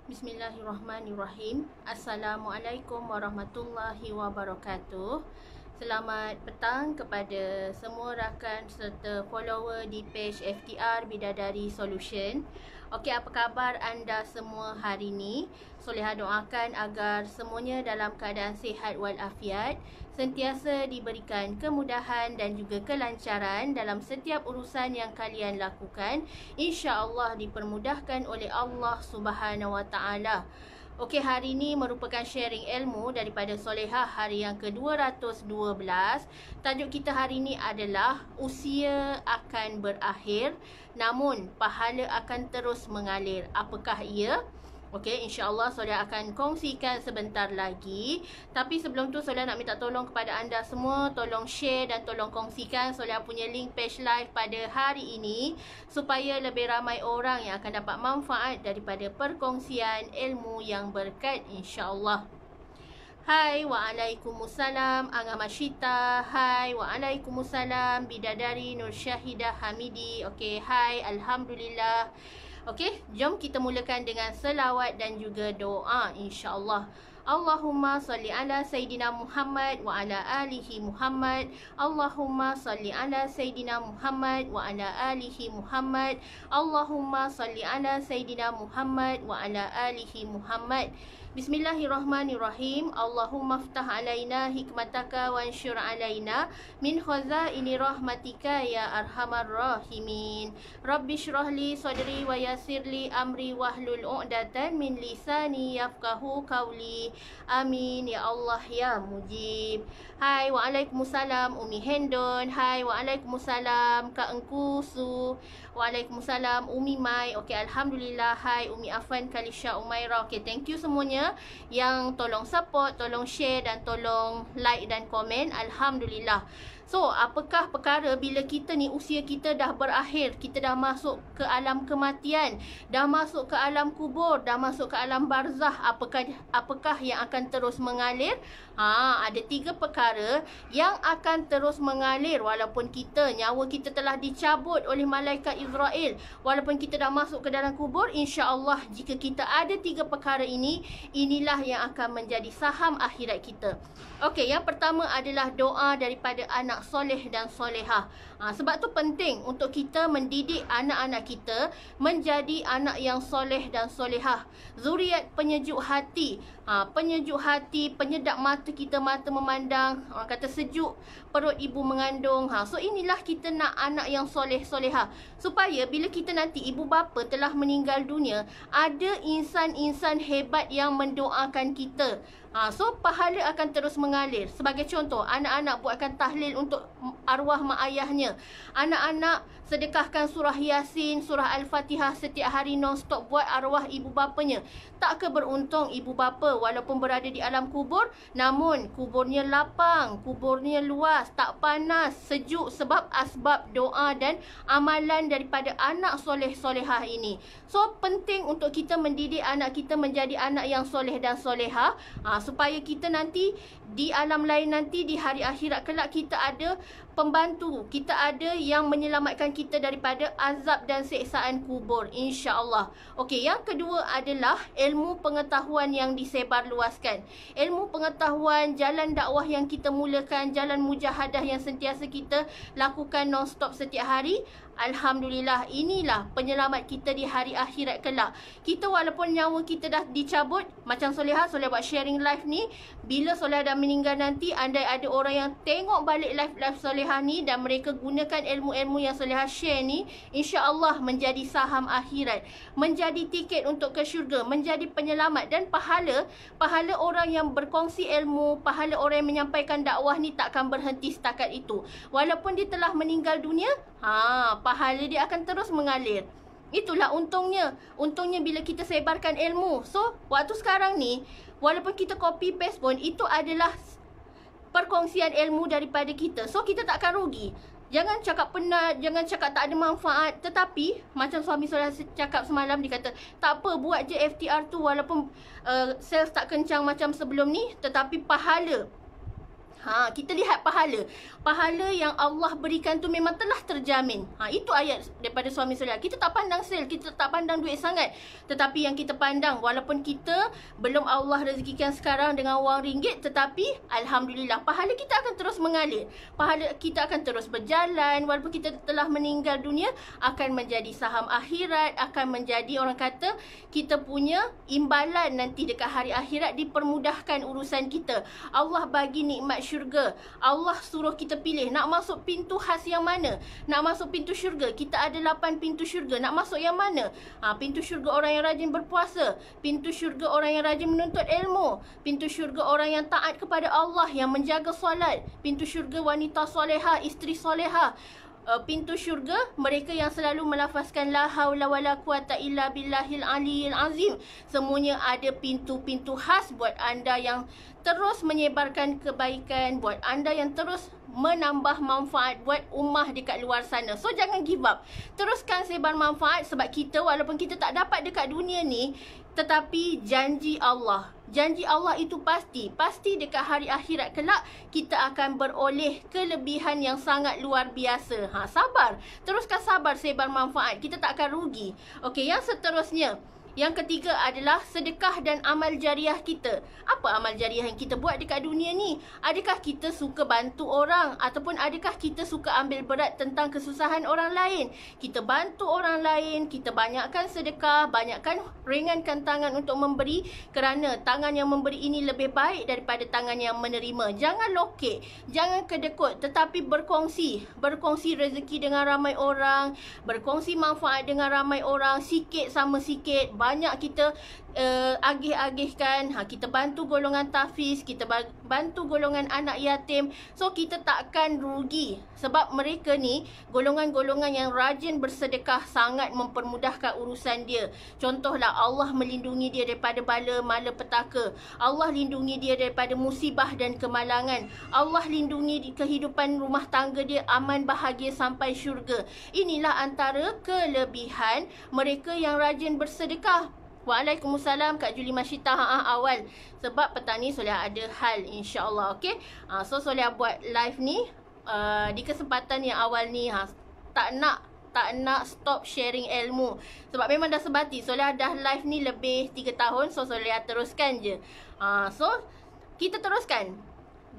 Bismillahirrahmanirrahim. Assalamualaikum warahmatullahi wabarakatuh. Selamat petang kepada semua rakan serta follower di page FTR Bidadari Solution. Okey, apa khabar anda semua hari ini? Solehah doakan agar semuanya dalam keadaan sihat walafiat, sentiasa diberikan kemudahan dan juga kelancaran dalam setiap urusan yang kalian lakukan. InsyaAllah dipermudahkan oleh Allah Subhanahu Wa Taala. Okey, hari ini merupakan sharing ilmu daripada Solehah hari yang ke-212. Tajuk kita hari ini adalah usia akan berakhir namun pahala akan terus mengalir. Apakah ia? Okey, insya-Allah Solehah akan kongsikan sebentar lagi. Tapi sebelum tu Solehah nak minta tolong kepada anda semua, tolong share dan tolong kongsikan Solehah punya link page live pada hari ini supaya lebih ramai orang yang akan dapat manfaat daripada perkongsian ilmu yang berkat, insya-Allah. Hai, waalaikumsalam Angah Masyita. Hai, waalaikumsalam Bidadari Nur Syahidah Hamidi. Okey, hai, alhamdulillah. Okey, jom kita mulakan dengan selawat dan juga doa, insya-Allah. Allahumma salli ala Sayyidina Muhammad wa ala alihi Muhammad. Allahumma salli ala Sayyidina Muhammad wa ala alihi Muhammad. Allahumma salli ala Sayyidina Muhammad wa ala alihi Muhammad. Bismillahirrahmanirrahim. Allahumma ftah alaina hikmataka wa ansyur alaina min khazaini rahmatika ya arhamar rahimin. Rabbi syrahli sadri wa yassirli amri wahlul uqdatan min lisani yafqahu qawli. Amin ya Allah ya mujib. Hai, waalaikumsalam Umi Hendon. Hai, waalaikumsalam Kak Engku Su. Waalaikumsalam Umi Mai. Okey, alhamdulillah. Hai Umi Afan Kalisha Umaira. Okey, thank you semuanya yang tolong support, tolong share dan tolong like dan komen. Alhamdulillah. So, apakah perkara bila kita ni usia kita dah berakhir, kita dah masuk ke alam kematian, dah masuk ke alam kubur, dah masuk ke alam barzah, apakah yang akan terus mengalir? Ada 3 perkara yang akan terus mengalir walaupun nyawa kita telah dicabut oleh malaikat Israel, walaupun kita dah masuk ke dalam kubur. Insya-Allah jika kita ada 3 perkara ini, inilah yang akan menjadi saham akhirat kita. Okey, yang pertama adalah doa daripada anak soleh dan solehah. Sebab tu penting untuk kita mendidik anak-anak kita menjadi anak yang soleh dan solehah. Zuriat penyejuk hati. Penyejuk hati, penyedap mata kita, mata memandang. Orang kata sejuk perut ibu mengandung. So inilah kita nak anak yang soleh solehah. Supaya bila kita nanti ibu bapa telah meninggal dunia, ada insan-insan hebat yang mendoakan kita. So pahala akan terus mengalir. Sebagai contoh, anak-anak buatkan tahlil untuk arwah mak ayahnya. Anak-anak sedekahkan surah Yasin, surah Al-Fatihah setiap hari non-stop buat arwah ibu bapanya. Tak ke beruntung ibu bapa walaupun berada di alam kubur, namun kuburnya lapang, kuburnya luas, tak panas, sejuk sebab asbab doa dan amalan daripada anak soleh-solehah ini. So penting untuk kita mendidik anak kita menjadi anak yang soleh dan solehah, supaya kita nanti di alam lain nanti di hari akhirat kelak kita ada pembantu, kita ada yang menyelamatkan kita daripada azab dan siksaan kubur, insya-Allah. Okey, yang kedua adalah ilmu pengetahuan yang disebarluaskan. Ilmu pengetahuan, jalan dakwah yang kita mulakan, jalan mujahadah yang sentiasa kita lakukan non-stop setiap hari. Alhamdulillah, inilah penyelamat kita di hari akhirat kelak. Kita walaupun nyawa kita dah dicabut, macam Solehah buat sharing live ni, bila Solehah dah meninggal nanti, andai ada orang yang tengok balik live Solehah ni dan mereka gunakan ilmu-ilmu yang Solehah share ni, insya-Allah menjadi saham akhirat, menjadi tiket untuk ke syurga, menjadi penyelamat. Dan pahala orang yang berkongsi ilmu, pahala orang yang menyampaikan dakwah ni takkan berhenti setakat itu. Walaupun dia telah meninggal dunia, pahala dia akan terus mengalir. Itulah untungnya. Untungnya bila kita sebarkan ilmu. So, waktu sekarang ni, walaupun kita copy paste pun, itu adalah perkongsian ilmu daripada kita. So, kita tak akan rugi. Jangan cakap penat, jangan cakap tak ada manfaat. Tetapi, macam suami saya cakap semalam, dia kata, tak apa, buat je FTR tu walaupun sales tak kencang macam sebelum ni, tetapi pahala Kita lihat pahala. Pahala yang Allah berikan tu memang telah terjamin. Itu ayat daripada suami soleh. Kita tak pandang sel, kita tak pandang duit sangat. Tetapi yang kita pandang, walaupun kita belum Allah rezekikan sekarang dengan wang ringgit, tetapi alhamdulillah pahala kita akan terus mengalir. Pahala kita akan terus berjalan. Walaupun kita telah meninggal dunia, akan menjadi saham akhirat, akan menjadi, orang kata, kita punya imbalan nanti dekat hari akhirat, dipermudahkan urusan kita. Allah bagi nikmat syurga. Allah suruh kita pilih nak masuk pintu khas yang mana. Nak masuk pintu syurga, kita ada 8 pintu syurga. Nak masuk yang mana? Pintu syurga orang yang rajin berpuasa, pintu syurga orang yang rajin menuntut ilmu, pintu syurga orang yang taat kepada Allah, yang menjaga solat, pintu syurga wanita soleha, isteri soleha, pintu syurga mereka yang selalu melafazkan la haula wala quwata illa billahil aliyil azim. Semuanya ada pintu-pintu khas buat anda yang terus menyebarkan kebaikan, buat anda yang terus menambah manfaat buat ummah dekat luar sana. So jangan give up. Teruskan sebar manfaat, sebab kita walaupun kita tak dapat dekat dunia ni, tetapi janji Allah itu pasti dekat hari akhirat kelak kita akan beroleh kelebihan yang sangat luar biasa. Sabar. Teruskan sabar sebar manfaat. Kita tak akan rugi. Okey, yang seterusnya, yang ketiga adalah sedekah dan amal jariah kita. Apa amal jariah yang kita buat dekat dunia ni? Adakah kita suka bantu orang? Ataupun adakah kita suka ambil berat tentang kesusahan orang lain? Kita bantu orang lain, kita banyakkan sedekah, banyakkan ringankan tangan untuk memberi, kerana tangan yang memberi ini lebih baik daripada tangan yang menerima. Jangan lokek, jangan kedekut, tetapi berkongsi. Berkongsi rezeki dengan ramai orang, berkongsi manfaat dengan ramai orang, sikit sama sikit. Banyak kita agih-agihkan. Kita bantu golongan tahfiz, kita bantu golongan anak yatim. So kita takkan rugi, sebab mereka ni golongan-golongan yang rajin bersedekah, sangat mempermudahkan urusan dia. Contohlah, Allah melindungi dia daripada bala malapetaka, Allah lindungi dia daripada musibah dan kemalangan, Allah lindungi kehidupan rumah tangga dia aman bahagia sampai syurga. Inilah antara kelebihan mereka yang rajin bersedekah. Waalaikumsalam Kak Julie Masyita. Awal sebab petang ni Soleha ada hal, insya-Allah. Okey. So Soleha buat live ni di kesempatan yang awal ni, tak nak stop sharing ilmu, sebab memang dah sebati. Soleha dah live ni lebih 3 tahun. So Soleha teruskan je. So kita teruskan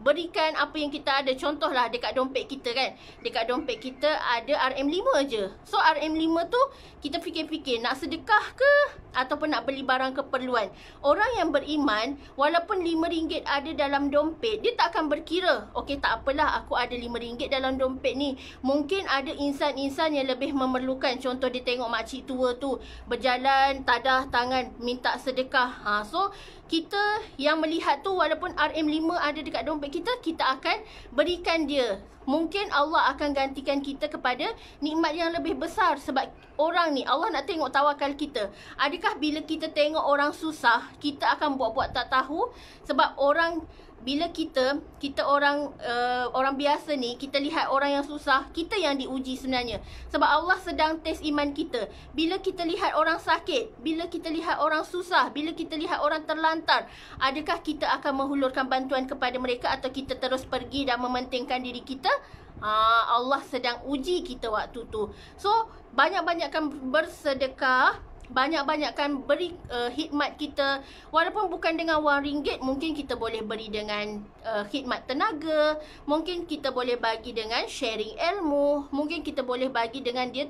berikan apa yang kita ada. Contohlah dekat dompet kita kan, dekat dompet kita ada RM5 je. So RM5 tu kita fikir-fikir nak sedekah ke ataupun nak beli barang keperluan. Orang yang beriman, walaupun RM5 ada dalam dompet, dia tak akan berkira, okey tak apalah aku ada RM5 dalam dompet ni. Mungkin ada insan-insan yang lebih memerlukan. Contoh dia tengok makcik tua tu berjalan tadah tangan minta sedekah. So kita yang melihat tu, walaupun RM5 ada dekat dompet kita, kita akan berikan dia. Mungkin Allah akan gantikan kita kepada nikmat yang lebih besar. Sebab orang ni, Allah nak tengok tawakal kita. Adakah bila kita tengok orang susah, kita akan buat-buat tak tahu? Sebab orang, bila kita orang biasa ni, kita lihat orang yang susah, kita yang diuji sebenarnya. Sebab Allah sedang test iman kita. Bila kita lihat orang sakit, bila kita lihat orang susah, bila kita lihat orang terlantar, adakah kita akan menghulurkan bantuan kepada mereka atau kita terus pergi dan mementingkan diri kita? Allah sedang uji kita waktu tu. So banyak-banyakkan bersedekah, banyak-banyakkan beri khidmat kita. Walaupun bukan dengan wang ringgit, mungkin kita boleh beri dengan khidmat tenaga, mungkin kita boleh bagi dengan sharing ilmu, mungkin kita boleh bagi dengan dia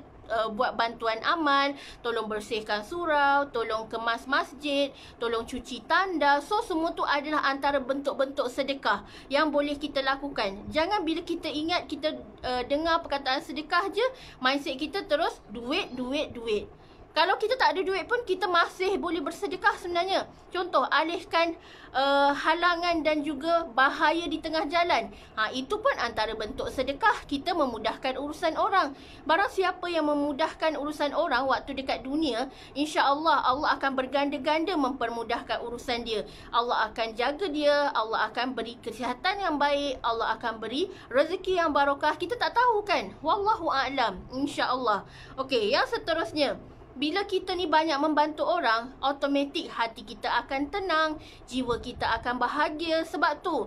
buat bantuan amal, tolong bersihkan surau, tolong kemas masjid, tolong cuci tanda. So semua tu adalah antara bentuk-bentuk sedekah yang boleh kita lakukan. Jangan bila kita ingat, kita dengar perkataan sedekah je, mindset kita terus duit. Kalau kita tak ada duit pun, kita masih boleh bersedekah sebenarnya. Contoh, alihkan halangan dan juga bahaya di tengah jalan. Itu pun antara bentuk sedekah. Kita memudahkan urusan orang. Barang siapa yang memudahkan urusan orang waktu dekat dunia, insya-Allah Allah akan berganda-ganda mempermudahkan urusan dia. Allah akan jaga dia, Allah akan beri kesihatan yang baik, Allah akan beri rezeki yang barakah. Kita tak tahu kan? Wallahu a'lam. Insya-Allah. Okey, yang seterusnya, bila kita ni banyak membantu orang, automatik hati kita akan tenang, jiwa kita akan bahagia. Sebab tu,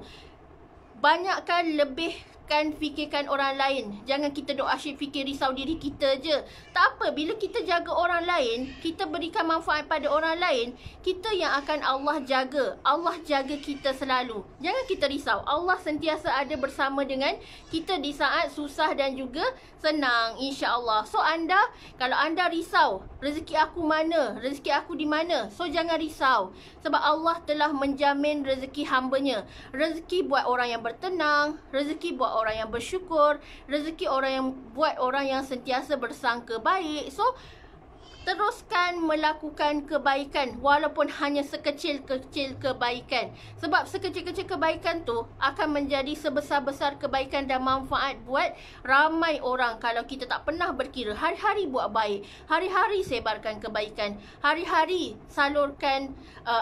banyakkan lebihkan fikirkan orang lain. Jangan kita duk asyik fikir risau diri kita je. Tak apa, bila kita jaga orang lain, kita berikan manfaat pada orang lain, kita yang akan Allah jaga. Allah jaga kita selalu. Jangan kita risau. Allah sentiasa ada bersama dengan kita di saat susah dan juga senang, insya-Allah. So kalau anda risau, rezeki aku mana? Rezeki aku di mana? So jangan risau. Sebab Allah telah menjamin rezeki hamba-Nya. Rezeki buat orang yang bertenang, rezeki buat orang yang bersyukur, rezeki buat orang yang sentiasa bersangka baik. So teruskan melakukan kebaikan walaupun hanya sekecil-kecil kebaikan. Sebab sekecil-kecil kebaikan tu akan menjadi sebesar-besar kebaikan dan manfaat buat ramai orang. Kalau kita tak pernah berkira, hari-hari buat baik, hari-hari sebarkan kebaikan, hari-hari salurkan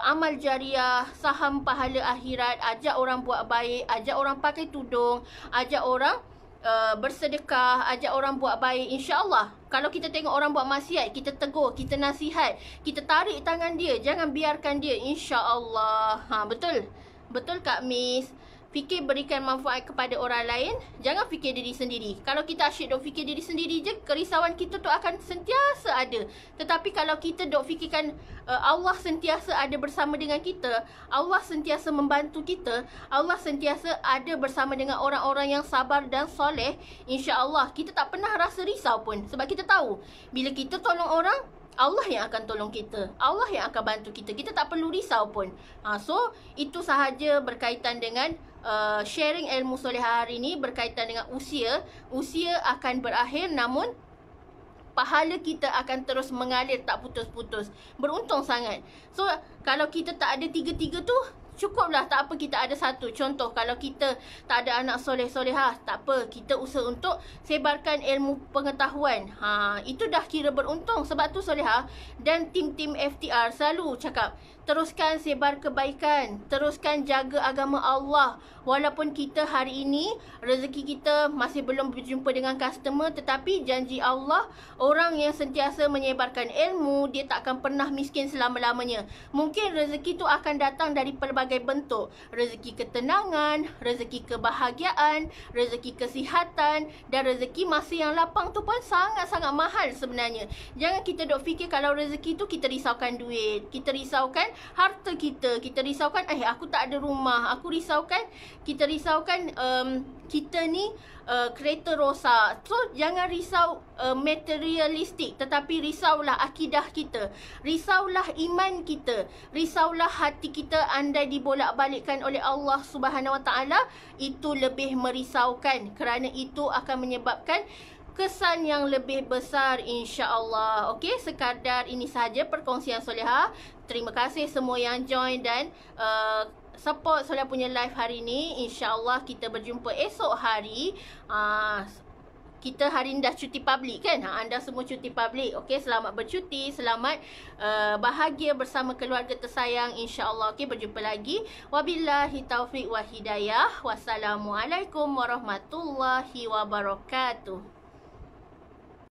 amal jariah, saham pahala akhirat, ajak orang buat baik, ajak orang pakai tudung, ajak orang bersedekah, ajak orang buat baik. InsyaAllah, kalau kita tengok orang buat maksiat, kita tegur, kita nasihat, kita tarik tangan dia, jangan biarkan dia. InsyaAllah. Betul? Betul Kak Miss? Fikir berikan manfaat kepada orang lain, jangan fikir diri sendiri. Kalau kita asyik duk fikir diri sendiri je, kerisauan kita tu akan sentiasa ada. Tetapi kalau kita duk fikirkan Allah sentiasa ada bersama dengan kita, Allah sentiasa membantu kita, Allah sentiasa ada bersama dengan orang-orang yang sabar dan soleh, insya-Allah kita tak pernah rasa risau pun. Sebab kita tahu, bila kita tolong orang, Allah yang akan tolong kita, Allah yang akan bantu kita. Kita tak perlu risau pun. So, itu sahaja berkaitan dengan sharing ilmu soleha hari ini. Berkaitan dengan usia. Usia akan berakhir, namun pahala kita akan terus mengalir tak putus-putus. Beruntung sangat. So, kalau kita tak ada tiga-tiga tu, cukuplah, tak apa kita ada satu. Contoh, kalau kita tak ada anak soleh-solehah, tak apa, kita usaha untuk sebarkan ilmu pengetahuan. Itu dah kira beruntung. Sebab tu solehah dan tim-tim FTR selalu cakap, teruskan sebar kebaikan, teruskan jaga agama Allah. Walaupun kita hari ini rezeki kita masih belum berjumpa dengan customer, tetapi janji Allah, orang yang sentiasa menyebarkan ilmu, dia tak akan pernah miskin selama-lamanya. Mungkin rezeki tu akan datang dari pelbagai bentuk. Rezeki ketenangan, rezeki kebahagiaan, rezeki kesihatan, dan rezeki masa yang lapang tu pun sangat-sangat mahal sebenarnya. Jangan kita duk fikir kalau rezeki tu kita risaukan duit, kita risaukan harta kita, kita risaukan aku tak ada rumah, kita risaukan kita ni kereta rosak. So jangan risau materialistik, tetapi risaulah akidah kita, risaulah iman kita, risaulah hati kita andai dibolak-balikkan oleh Allah Subhanahu Wa Taala. Itu lebih merisaukan, kerana itu akan menyebabkan kesan yang lebih besar, insya-Allah. Okey, sekadar ini sahaja perkongsian soleha. Terima kasih semua yang join dan support soleha punya live hari ni. Insya-Allah kita berjumpa esok hari. Kita hari ni dah cuti public kan? Anda semua cuti public. Okey, selamat bercuti, selamat bahagia bersama keluarga tersayang, insya-Allah. Okey, berjumpa lagi. Wabillahi taufik wa hidayah. Wassalamualaikum warahmatullahi wabarakatuh.